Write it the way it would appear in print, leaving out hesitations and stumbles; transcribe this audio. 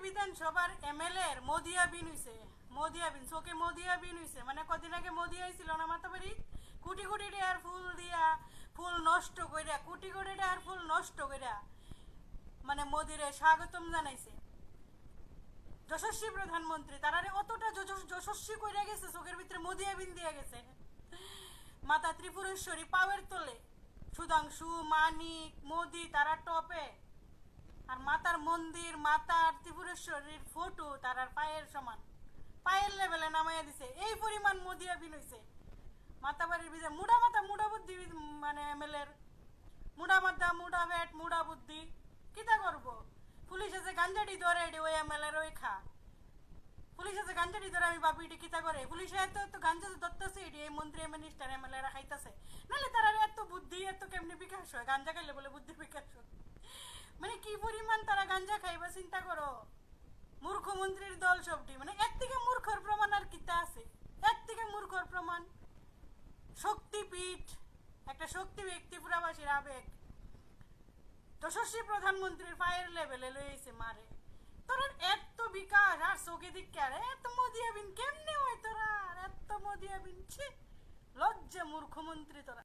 বিধানসভার এমএলএ এর মোদিয়াবিন হইছে, মোদিয়াবিন চোখে মোদিয়াবিন হইছে। মানে কদিন আগে মোদি আইছিল না মাতাবাড়ি, কোটি কোটি টাকার ফুল দিয়া, ফুল নষ্ট কইরা, কোটি কোটি টাকার ফুল নষ্ট কইরা মানে মোদিরে স্বাগতম জানাইছে। যশস্বী প্রধানমন্ত্রী তারারে অতটা যশস্বী কইরা গেছে, চোখের ভিতরে মোদিয়াবিন দিয়া গেছে। মাতা ত্রিপুরেশ্বরী পাওয়ের তোলে, সুধাংশু, মানিক, মোদি তারা টপে, আর মাতার মন্দির, মাতার ত্রিপুরেশ্বরীর ফটো তারার পায়ের সমান, পায়ের লেভেলে নামাইয়া দিছে। এই পরিমাণ মোদিয়াবিন হইছে মাতাবাড়ির ভিতরে। মুড়া মাথা মুড়া বুদ্ধি, মানে এমএলএর মুড়া মাথা মুড়া ব্যাট মুড়া বুদ্ধি। কিতা করবো? পুলিশ আছে গাঞ্জাটি ধরে এটি ওই এমএলএর ওই খা, পুলিশ আছে গাঞ্জাটি ধরে, আমি ভাবি এটি কিতা করে। পুলিশে এত এত গাঞ্জা ধরতেছে, এটি এই মন্ত্রী মিনিস্টার এমএলএরা খাইতেছে। নাহলে তারা এত বুদ্ধি এত কেমনি বিকাশ হয়? গাঞ্জা খাইলে বলে বুদ্ধি বিকাশ হয়। মানে কি পরিমাণ তারা গাঞ্জা খাইবা চিন্তা করো। মূর্খমন্ত্রীর দল সবটি, মানে এর থেকে মূর্খর প্রমাণ আর কিতা আছে? এর থেকে মূর্খর প্রমাণ শক্তিপীঠ, একটা শক্তি ব্যক্তি, পুরাবাসীর আবেগ, যশস্বী প্রধানমন্ত্রীর পায়ের লেভেলে লইছে মারে। তোর এত বিকাশ আর চোখে দিকে, আর এত মোদিয়াবিন কেমনে হয় তোরা? এত মোদিয়াবিন, ছি, লজ্জা মূর্খমন্ত্রী তোরা।